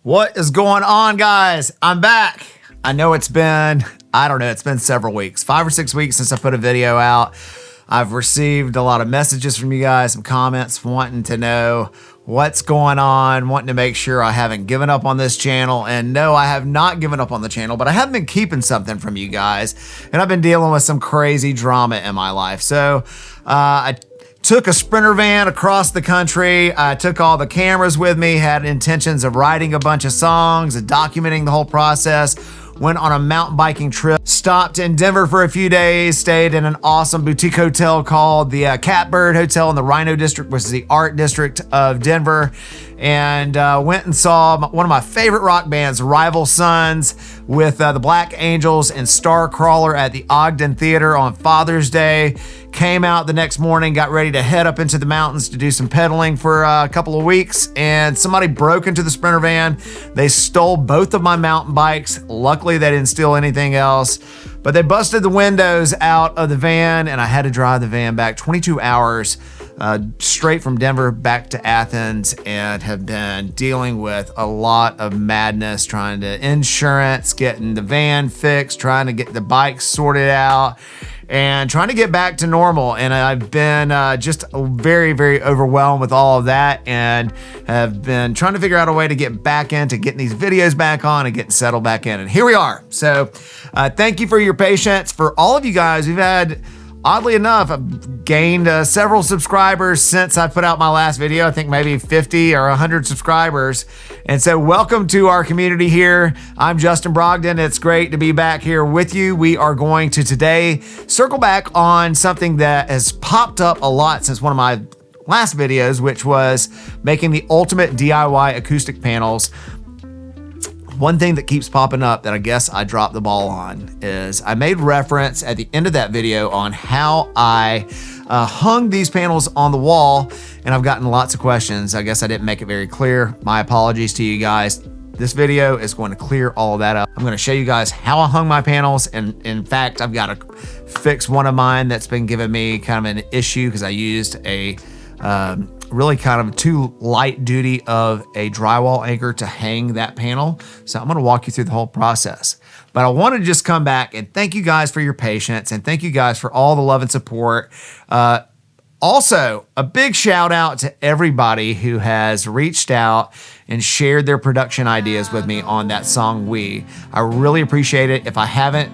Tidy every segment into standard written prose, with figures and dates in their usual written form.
What is going on, guys? I'm back. I know it's been, it's been several weeks, 5 or 6 weeks since I put a video out. I've received a lot of messages from you guys, some comments wanting to know what's going on, wanting to make sure I haven't given up on this channel. And no, I have not given up on the channel, but I have been keeping something from you guys. And I've been dealing with some crazy drama in my life. So I took a Sprinter van across the country. I took all the cameras with me, had intentions of writing a bunch of songs and documenting the whole process. Went on a mountain biking trip, stopped in Denver for a few days, stayed in an awesome boutique hotel called the Catbird Hotel in the Rhino District, which is the art district of Denver, and went and saw one of my favorite rock bands, Rival Sons, with the Black Angels and Starcrawler at the Ogden Theater on Father's Day. Came out the next morning, got ready to head up into the mountains to do some pedaling for a couple of weeks, and somebody broke into the Sprinter van. They stole both of my mountain bikes. Luckily, they didn't steal anything else, but they busted the windows out of the van, and I had to drive the van back 22 hours straight from Denver back to Athens, and have been dealing with a lot of madness, trying to insurance, getting the van fixed, trying to get the bikes sorted out, and trying to get back to normal. And I've been just very, very overwhelmed with all of that, and have been trying to figure out a way to get back into getting these videos back on and getting settled back in. And here we are. So thank you for your patience. For all of you guys, we've had, oddly enough, I've gained several subscribers since I put out my last video. I think maybe 50 or 100 subscribers. And so welcome to our community here. I'm Justin Brogdon. It's great to be back here with you. We are going to today circle back on something that has popped up a lot since one of my last videos, which was making the ultimate DIY acoustic panels. One thing that keeps popping up that I guess I dropped the ball on is I made reference at the end of that video on how I hung these panels on the wall, and I've gotten lots of questions. I guess I didn't make it very clear. My apologies to you guys. This video is going to clear all of that up. I'm going to show you guys how I hung my panels, and in fact, I've got to fix one of mine that's been giving me kind of an issue because I used a really kind of too light duty of a drywall anchor to hang that panel. So I'm going to walk you through the whole process. But I want to just come back and thank you guys for your patience, and thank you guys for all the love and support. Also, a big shout out to everybody who has reached out and shared their production ideas with me on that song, We. I really appreciate it. If I haven't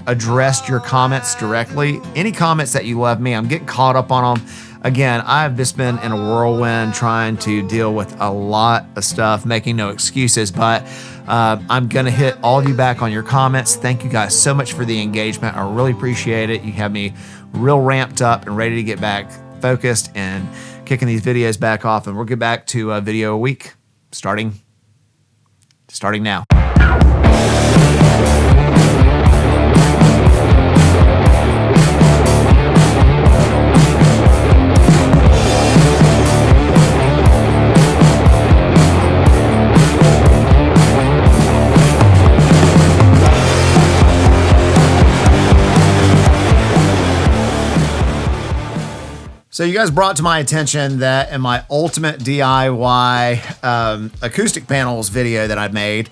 addressed your comments directly, any comments that you left me, I'm getting caught up on them. Again, I've just been in a whirlwind trying to deal with a lot of stuff, making no excuses, but I'm gonna hit all of you back on your comments. Thank you guys so much for the engagement. I really appreciate it. You have me real ramped up and ready to get back focused and kicking these videos back off, and we'll get back to a video a week starting now. So you guys brought to my attention that in my ultimate DIY acoustic panels video that I made,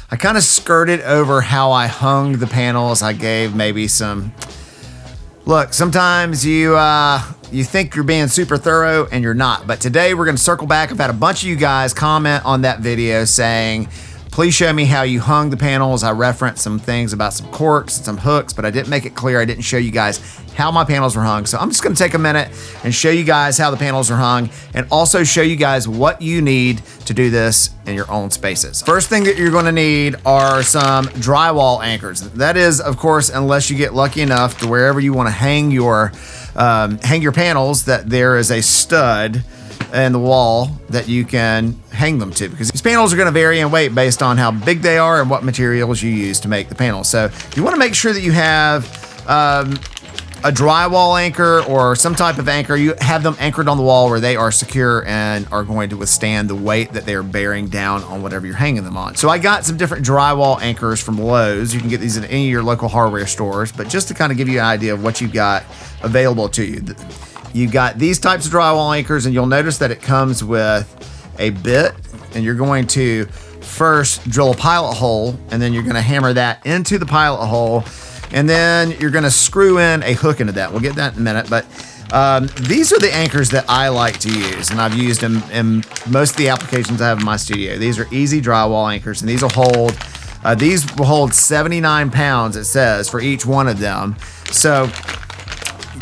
I kind of skirted over how I hung the panels. I gave maybe some, look, sometimes you think you're being super thorough and you're not. But today we're gonna circle back. I've had a bunch of you guys comment on that video saying, please show me how you hung the panels. I referenced some things about some corks and some hooks, but I didn't make it clear. I didn't show you guys how my panels were hung. So I'm just gonna take a minute and show you guys how the panels are hung, and also show you guys what you need to do this in your own spaces. First thing that you're gonna need are some drywall anchors. That is, of course, unless you get lucky enough to wherever you wanna hang your panels, that there is a stud in the wall that you can hang them to, because these panels are going to vary in weight based on how big they are and what materials you use to make the panels. So you want to make sure that you have a drywall anchor or some type of anchor. You have them anchored on the wall where they are secure and are going to withstand the weight that they are bearing down on whatever you're hanging them on. So I got some different drywall anchors from Lowe's. You can get these at any of your local hardware stores, but just to kind of give you an idea of what you've got available to you. You've got these types of drywall anchors, and you'll notice that it comes with a bit, and you're going to first drill a pilot hole, and then you're gonna hammer that into the pilot hole, and then you're gonna screw in a hook into that. We'll get that in a minute, but these are the anchors that I like to use, and I've used them in most of the applications I have in my studio. These are easy drywall anchors, and these will hold 79 pounds, it says, for each one of them. So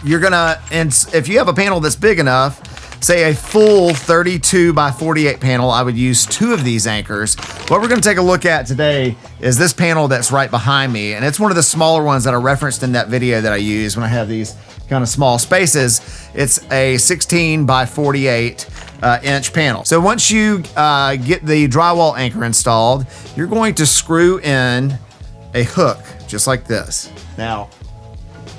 you're gonna, and if you have a panel that's big enough, say a full 32 by 48 panel, I would use 2 of these anchors. What we're gonna take a look at today is this panel that's right behind me, and it's one of the smaller ones that I referenced in that video that I use when I have these kind of small spaces. It's a 16 by 48 inch panel. So once you get the drywall anchor installed, you're going to screw in a hook just like this. Now,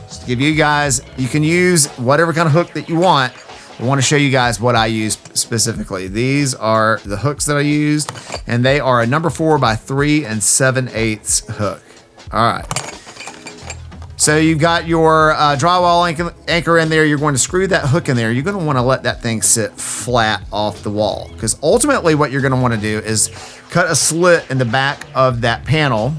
just to give you guys, you can use whatever kind of hook that you want. I want to show you guys what I use specifically. These are the hooks that I used, and they are a number 4 by 3 7/8 hook. All right. So you've got your drywall anchor in there. You're going to screw that hook in there. You're going to want to let that thing sit flat off the wall, because ultimately what you're going to want to do is cut a slit in the back of that panel,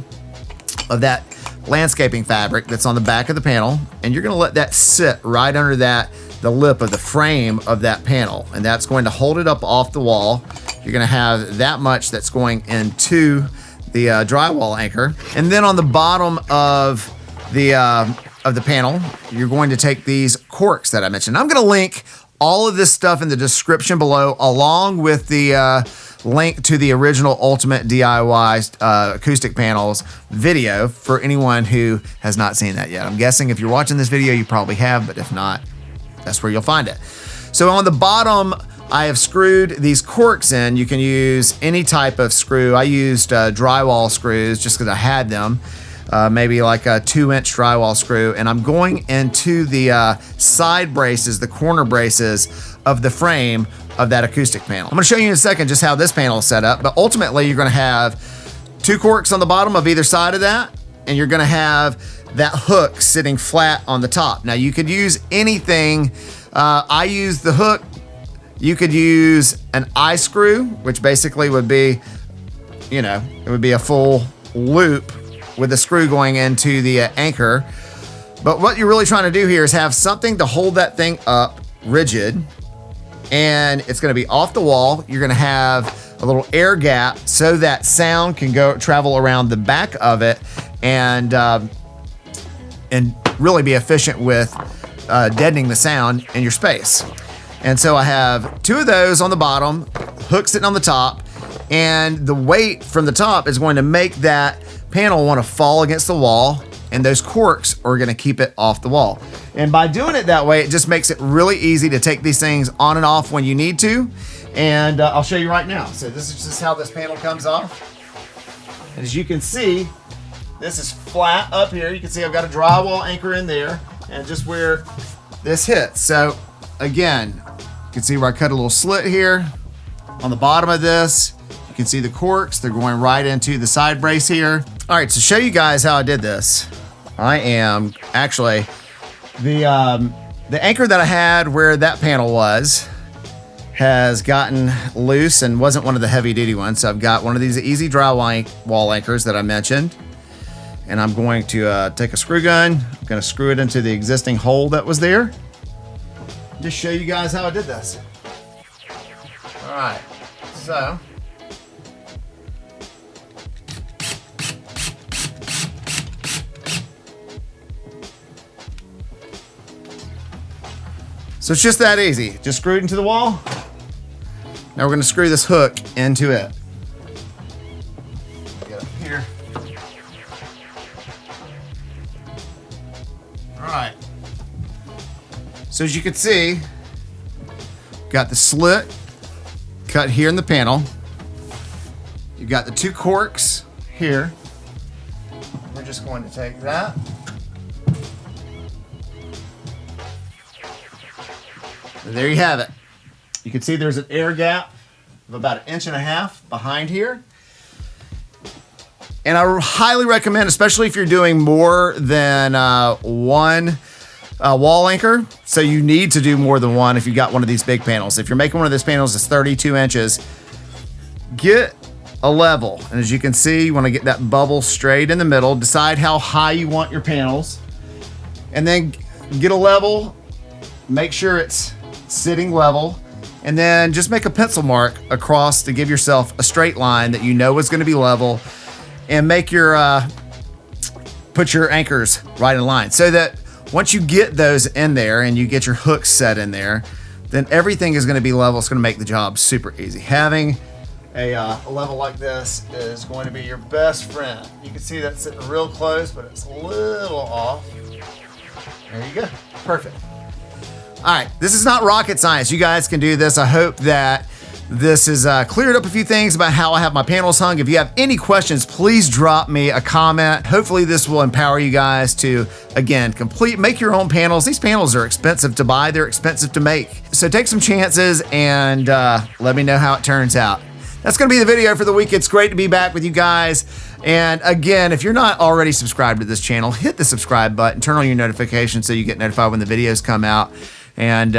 of that landscaping fabric that's on the back of the panel, and you're going to let that sit right under the lip of the frame of that panel, and that's going to hold it up off the wall. You're going to have that much that's going into the drywall anchor, and then on the bottom of the panel, you're going to take these corks that I mentioned. I'm going to link all of this stuff in the description below, along with the link to the original Ultimate DIY acoustic panels video for anyone who has not seen that yet. I'm guessing if you're watching this video, you probably have, but if not, that's where you'll find it. So on the bottom, I have screwed these corks in. You can use any type of screw. I used drywall screws just because I had them. Maybe like a 2-inch drywall screw, and I'm going into the side braces, the corner braces of the frame of that acoustic panel. I'm gonna show you in a second just how this panel is set up, but ultimately you're gonna have 2 corks on the bottom of either side of that, and you're gonna have that hook sitting flat on the top. Now you could use anything. I use the hook. You could use an eye screw, which basically would be, you know, it would be a full loop with the screw going into the anchor. But what you're really trying to do here is have something to hold that thing up rigid, and it's gonna be off the wall. You're gonna have a little air gap so that sound can travel around the back of it, and really be efficient with deadening the sound in your space. And so I have 2 of those on the bottom, hook sitting on the top, and the weight from the top is going to make that panel want to fall against the wall, and those corks are going to keep it off the wall. And by doing it that way, it just makes it really easy to take these things on and off when you need to. And I'll show you right now. So this is just how this panel comes off. And as you can see, this is flat up here. You can see I've got a drywall anchor in there, and just where this hits. So again, you can see where I cut a little slit here on the bottom of this. You can see the corks, they're going right into the side brace here. All right, to show you guys how I did this, I am actually, the anchor that I had where that panel was has gotten loose and wasn't one of the heavy duty ones. So I've got one of these easy drywall anchors that I mentioned, and I'm going to take a screw gun. I'm gonna screw it into the existing hole that was there. Just show you guys how I did this. All right, so. So it's just that easy. Just screw it into the wall. Now we're gonna screw this hook into it. Get up here. All right. So as you can see, got the slit cut here in the panel. You've got the 2 corks here. We're just going to take that. And there you have it. You can see there's an air gap of about 1.5 inches behind here. And I highly recommend, especially if you're doing more than one wall anchor, so you need to do more than one if you've got one of these big panels. If you're making one of these panels that's 32 inches, get a level. And as you can see, you want to get that bubble straight in the middle. Decide how high you want your panels. And then get a level. Make sure it's sitting level. And then just make a pencil mark across to give yourself a straight line that you know is going to be level. And make your put your anchors right in line, so that once you get those in there and you get your hooks set in there, then everything is going to be level. It's going to make the job super easy. Having a level like this is going to be your best friend. You can see that's sitting real close, but it's a little off. There you go. Perfect. All right, this is not rocket science. You guys can do this. I hope that this has cleared up a few things about how I have my panels hung. If you have any questions, please drop me a comment. Hopefully this will empower you guys to, again, make your own panels. These panels are expensive to buy. They're expensive to make. So take some chances and let me know how it turns out. That's gonna be the video for the week. It's great to be back with you guys. And again, if you're not already subscribed to this channel, hit the subscribe button, turn on your notifications so you get notified when the videos come out. And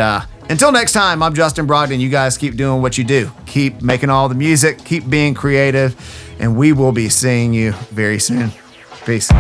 until next time, I'm Justin Brogdon. You guys keep doing what you do. Keep making all the music, keep being creative, and we will be seeing you very soon. Peace.